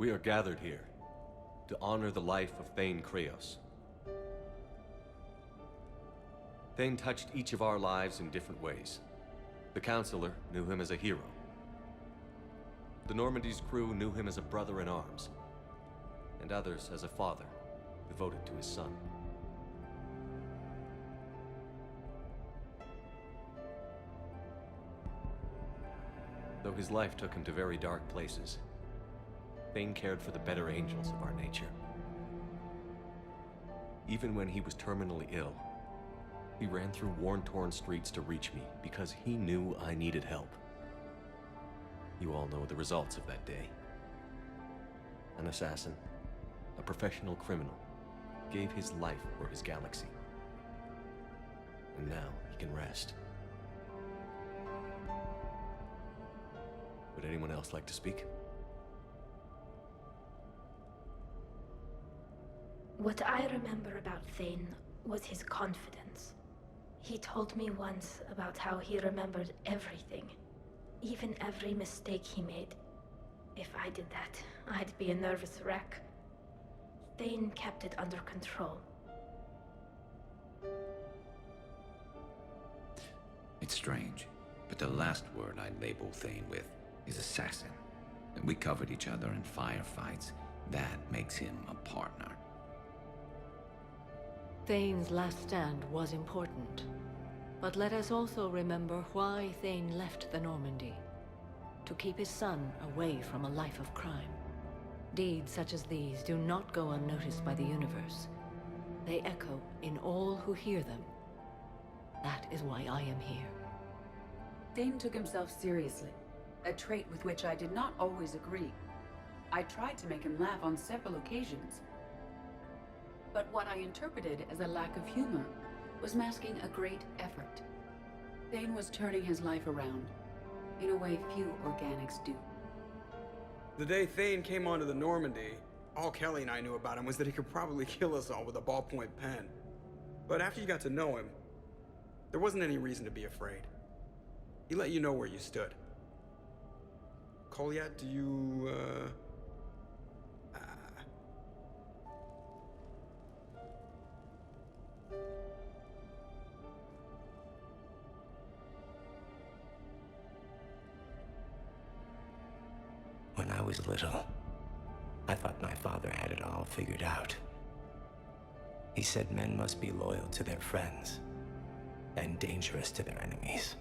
We are gathered here to honor the life of Thane Kreos. Thane touched each of our lives in different ways. The Counselor knew him as a hero. The Normandy's crew knew him as a brother in arms, and others as a father devoted to his son. Though his life took him to very dark places, Thane cared for the better angels of our nature. Even when he was terminally ill, he ran through worn-torn streets to reach me because he knew I needed help. You all know the results of that day. An assassin, a professional criminal, gave his life for his galaxy. And now he can rest. Would anyone else like to speak? What I remember about Thane was his confidence. He told me once about how he remembered everything, even every mistake he made. If I did that, I'd be a nervous wreck. Thane kept it under control. It's strange, but the last word I label Thane with is assassin. And we covered each other in firefights. That makes him a partner. Thane's last stand was important. But let us also remember why Thane left the Normandy. To keep his son away from a life of crime. Deeds such as these do not go unnoticed by the universe. They echo in all who hear them. That is why I am here. Thane took himself seriously, a trait with which I did not always agree. I tried to make him laugh on several occasions. But what I interpreted as a lack of humor was masking a great effort. Thane was turning his life around, in a way few organics do. The day Thane came onto the Normandy, all Kelly and I knew about him was that he could probably kill us all with a ballpoint pen. But after you got to know him, there wasn't any reason to be afraid. He let you know where you stood. Kolyat, do you, When I was little, I thought my father had it all figured out. He said men must be loyal to their friends and dangerous to their enemies.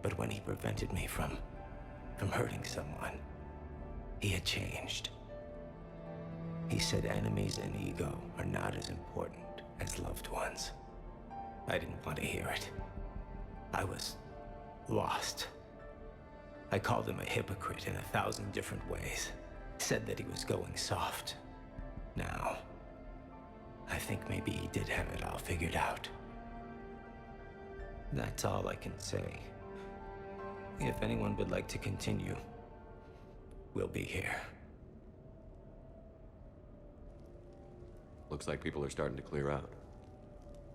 But when he prevented me from hurting someone, he had changed. He said enemies and ego are not as important as loved ones. I didn't want to hear it. I was lost. I called him a hypocrite in 1,000 different ways. Said that he was going soft. Now, I think maybe he did have it all figured out. That's all I can say. If anyone would like to continue, we'll be here. Looks like people are starting to clear out.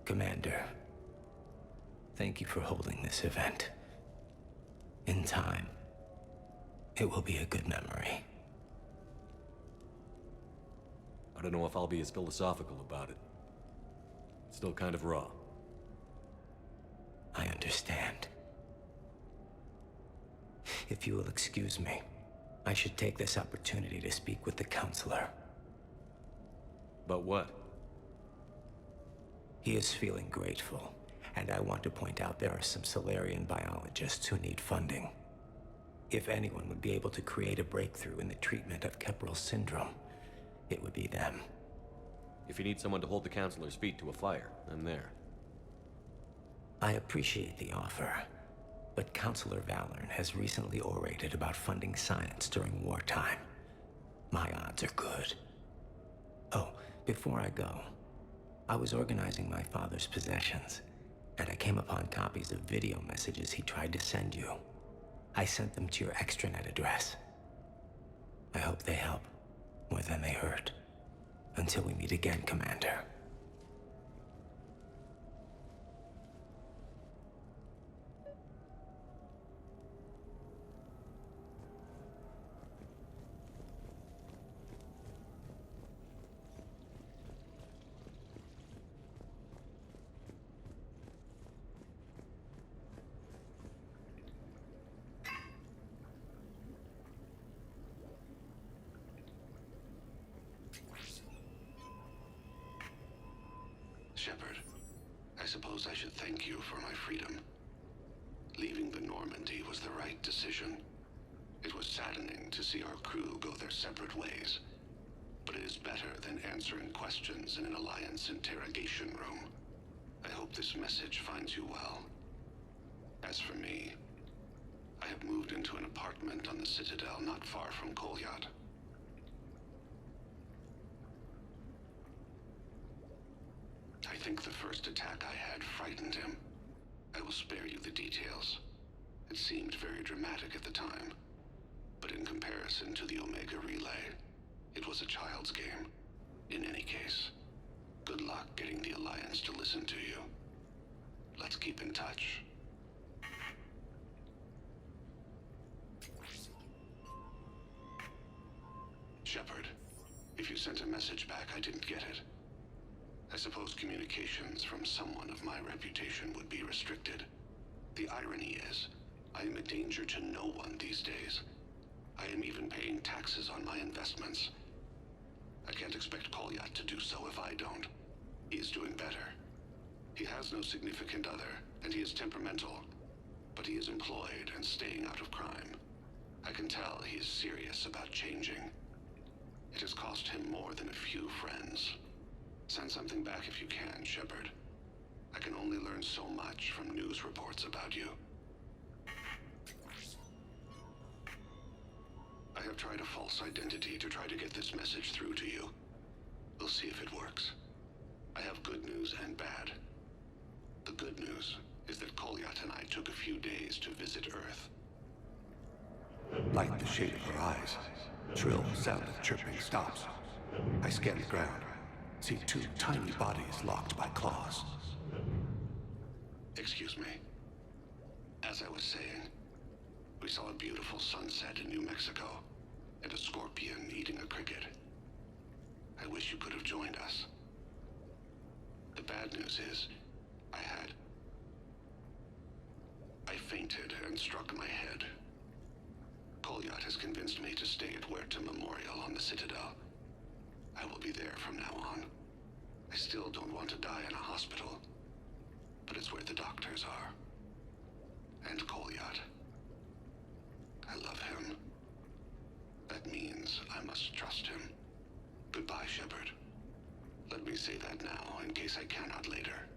Commander, thank you for holding this event. In time, it will be a good memory. I don't know if I'll be as philosophical about it. It's still kind of raw. I understand. If you will excuse me, I should take this opportunity to speak with the Counselor. But what? He is feeling grateful, and I want to point out there are some Solarian biologists who need funding. If anyone would be able to create a breakthrough in the treatment of Kepral syndrome, it would be them. If you need someone to hold the Counselor's feet to a fire, I'm there. I appreciate the offer, but Counselor Valorn has recently orated about funding science during wartime. My odds are good. Oh, before I go, I was organizing my father's possessions, and I came upon copies of video messages he tried to send you. I sent them to your extranet address. I hope they help more than they hurt. Until we meet again, Commander. Shepard, I suppose I should thank you for my freedom. Leaving the Normandy was the right decision. It was saddening to see our crew go their separate ways, but it is better than answering questions in an Alliance interrogation room. I hope this message finds you well. As for me, I have moved into an apartment on the Citadel not far from Kolyat. I think the first attack I had frightened him. I will spare you the details. It seemed very dramatic at the time, but in comparison to the Omega Relay, it was a child's game. In any case, good luck getting the Alliance to listen to you. Let's keep in touch. Shepard, if you sent a message back, I didn't get it. I suppose communications from someone of my reputation would be restricted. The irony is, I am a danger to no one these days. I am even paying taxes on my investments. I can't expect Kolyat to do so if I don't. He is doing better. He has no significant other, and he is temperamental, but he is employed and staying out of crime. I can tell he is serious about changing. It has cost him more than a few friends. Send something back if you can, Shepard. I can only learn so much from news reports about you. I have tried a false identity to try to get this message through to you. We'll see if it works. I have good news and bad. The good news is that Kolyat and I took a few days to visit Earth. Like the shape of her eyes. Shrill sound of chirping stops. I scan the ground. See two tiny bodies locked by claws. Excuse me. As I was saying, we saw a beautiful sunset in New Mexico, and a scorpion eating a cricket. I wish you could have joined us. The bad news is, I fainted and struck my head. Kolyat has convinced me to stay at Huerta Memorial on the Citadel. I will be there from now on. I still don't want to die in a hospital, but it's where the doctors are. And Kolyat. I love him. That means I must trust him. Goodbye, Shepard. Let me say that now, in case I cannot later.